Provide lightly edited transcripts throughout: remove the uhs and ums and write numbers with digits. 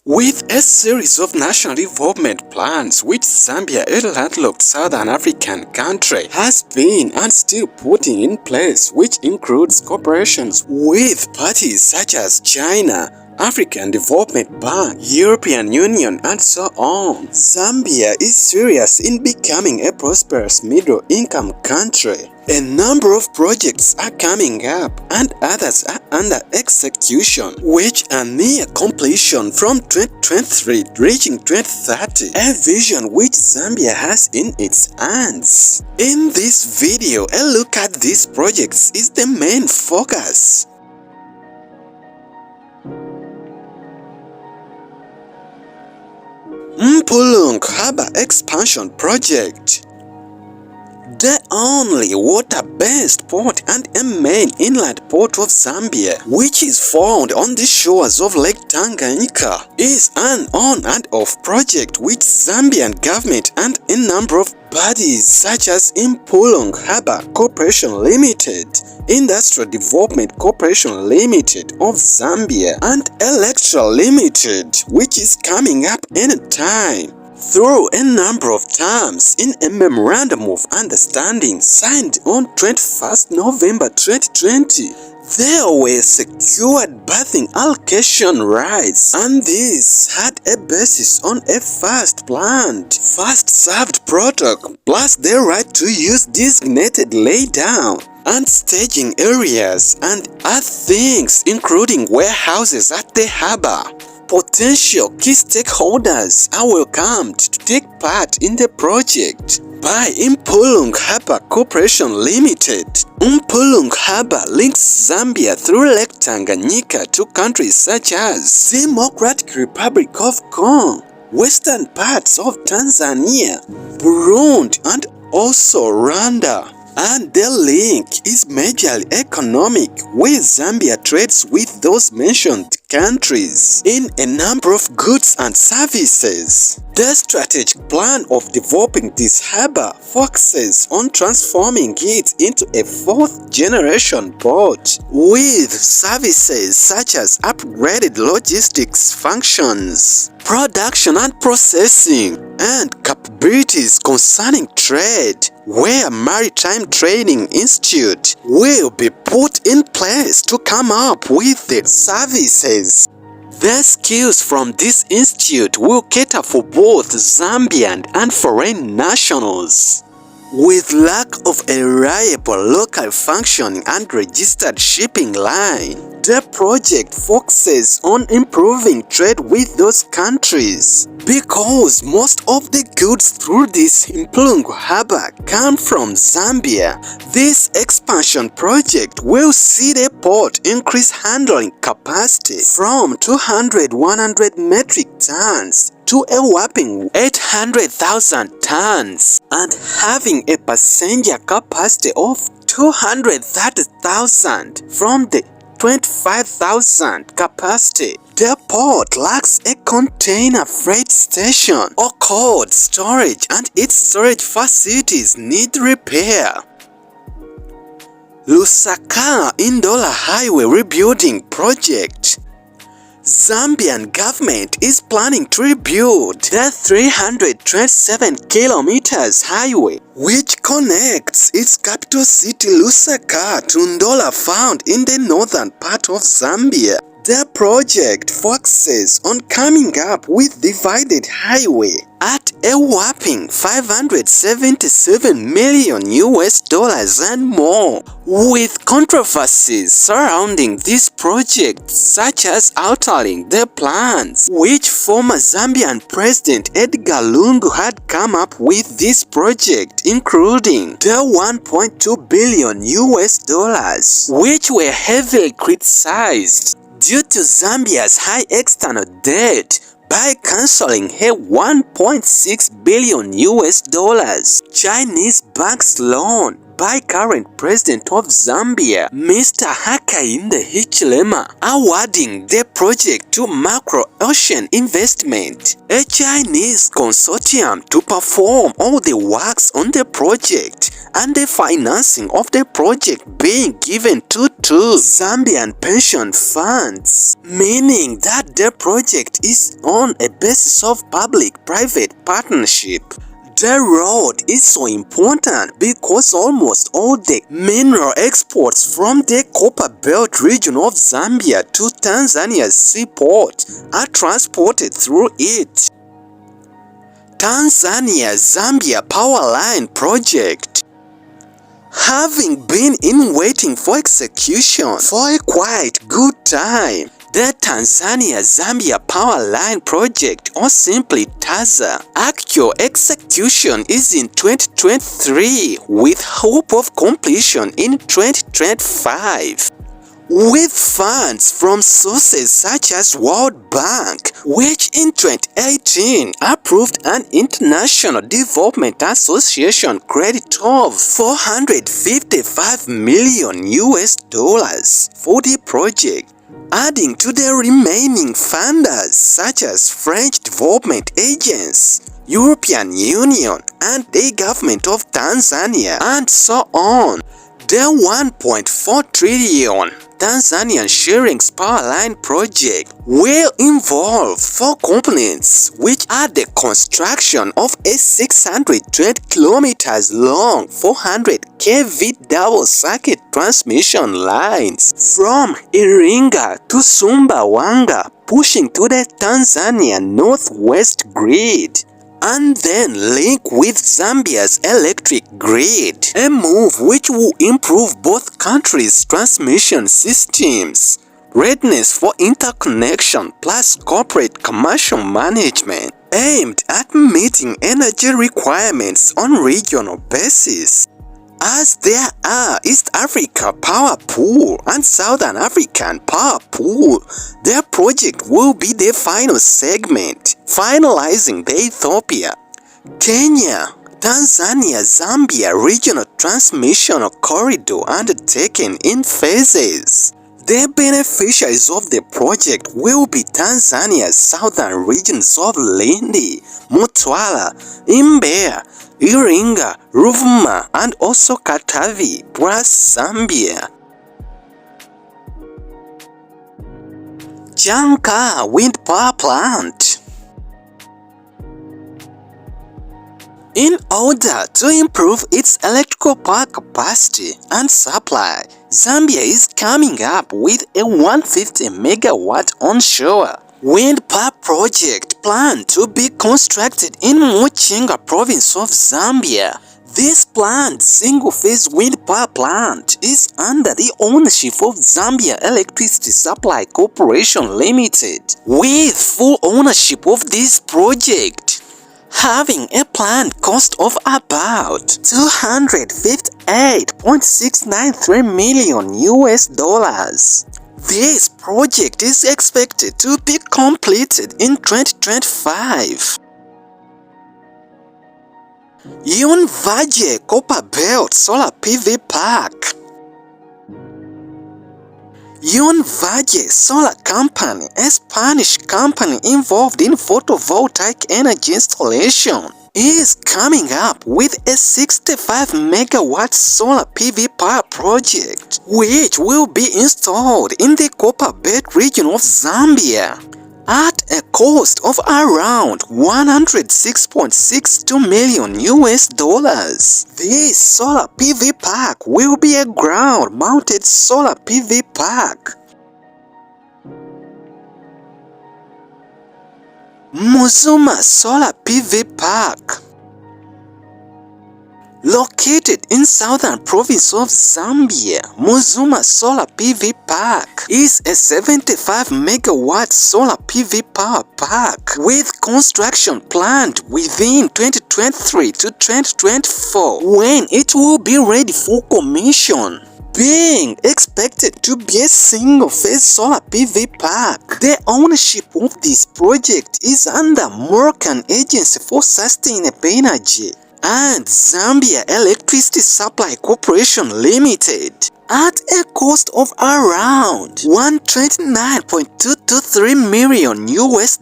With a series of national development plans which Zambia, a landlocked southern African country, has been and still putting in place, which includes cooperations with parties such as China, African Development Bank, European Union, and so on. Zambia is serious in becoming a prosperous middle-income country. A number of projects are coming up and others are under execution, which are near completion from 2023 reaching 2030, a vision which Zambia has in its hands. In this video, a look at these projects is the main focus. Mpulungu Harbour Expansion Project. The only water-based port and a main inland port of Zambia, which is found on the shores of Lake Tanganyika, is an on and off project which Zambian government and a number of bodies such as Mpulungu Harbour Corporation Limited, Industrial Development Corporation Limited of Zambia, and Electoral Limited, which is coming up anytime, through a number of terms in a Memorandum of Understanding signed on 21st November 2020. There were secured berthing allocation rights, and this had a basis on a first planned, first served product, plus the right to use designated laydown and staging areas and other things, including warehouses at the harbour. Potential key stakeholders are welcomed to take part in the project by Mpulungu Harbour Corporation Limited. Mpulungu Harbour links Zambia through Lake Tanganyika to countries such as Democratic Republic of Congo, western parts of Tanzania, Burundi, and also Rwanda. And the link is majorly economic, where Zambia trades with those mentioned countries in a number of goods and services. The strategic plan of developing this harbour focuses on transforming it into a fourth-generation port with services such as upgraded logistics functions, production and processing, and capabilities concerning trade, where Maritime Training Institute will be put in place to come up with the services. The skills from this institute will cater for both Zambian and foreign nationals. With lack of a reliable local functioning and registered shipping line, the project focuses on improving trade with those countries, because most of the goods through this Mpulungu Harbour come from Zambia. This expansion project will see the port increase handling capacity from 100 metric tons to a whopping 800,000 tons, and having a passenger capacity of 230,000 from the 25,000 capacity. The port lacks a container freight station or cold storage, and its storage facilities need repair. Lusaka Ndola Highway Rebuilding Project. Zambian government is planning to rebuild the 327 kilometers highway which connects its capital city Lusaka to Ndola, found in the northern part of Zambia. The project focuses on coming up with divided highway at a whopping $577 million and more, with controversies surrounding this project such as altering the plans which former Zambian President Edgar Lungu had come up with this project, including the $1.2 billion which were heavily criticized due to Zambia's high external debt by cancelling her $1.6 billion Chinese bank's loan by current president of Zambia, Mr. Hakainde Hichilema, awarding the project to Macro Ocean Investment, a Chinese consortium, to perform all the works on the project, and the financing of the project being given to two Zambian pension funds, meaning that the project is on a basis of public-private partnership. The road is so important because almost all the mineral exports from the Copper Belt region of Zambia to Tanzania's seaport are transported through it. Tanzania Zambia Powerline project. Having been in waiting for execution for a quite good time, the Tanzania Zambia Powerline project, or simply TAZA, actual execution is in 2023 with hope of completion in 2025. With funds from sources such as World Bank, which in 2018 approved an International Development Association credit of $455 million for the project, adding to the remaining funders such as French development agents, European Union, and the government of Tanzania, and so on. The 1.4 trillion Tanzanian shillings Powerline project will involve 4 components, which are the construction of a 620 kilometers long 400 kV double-circuit transmission lines from Iringa to Sumbawanga, pushing to the Tanzania northwest grid, and then link with Zambia's electric grid, a move which will improve both countries' transmission systems, readiness for interconnection plus corporate commercial management, aimed at meeting energy requirements on regional basis. As there are East Africa Power Pool and Southern African Power Pool, their project will be the final segment, finalizing the Ethiopia, Kenya, Tanzania Zambia regional transmission corridor undertaken in phases. The beneficiaries of the project will be Tanzania's southern regions of Lindi, Mtwara, Mbeya, Iringa, Ruvuma, and also Katavi, plus Zambia. Chanka wind power plant. In order to improve its electrical power capacity and supply, Zambia is coming up with a 150 megawatt onshore wind power project planned to be constructed in Muchinga province of Zambia. This planned single-phase wind power plant is under the ownership of Zambia Electricity Supply Corporation Limited, with full ownership of this project, having a planned cost of about $258.693 million. This project is expected to be completed in 2025. Yunvaje Copper Belt Solar PV Park. Yunvaje Solar Company, a Spanish company involved in photovoltaic energy installation, is coming up with a 65 megawatt solar PV power project, which will be installed in the Copper Belt region of Zambia at a cost of around $106.62 million. This solar PV park will be a ground-mounted solar PV park. Muzuma Solar PV Park. Located in southern province of Zambia, Muzuma Solar PV Park is a 75 megawatt solar PV power park with construction planned within 2023 to 2024, when it will be ready for commission. Being expected to be a single-phase solar PV park, the ownership of this project is under Moroccan Agency for Sustainable Energy, and Zambia Electricity Supply Corporation Limited at a cost of around $129.223 million US.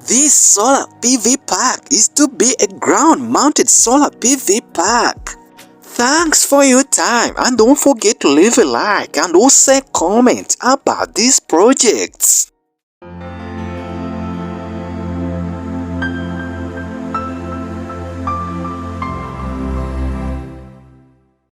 This solar PV park is to be a ground-mounted solar PV park. Thanks for your time, and don't forget to leave a like and also a comment about these projects.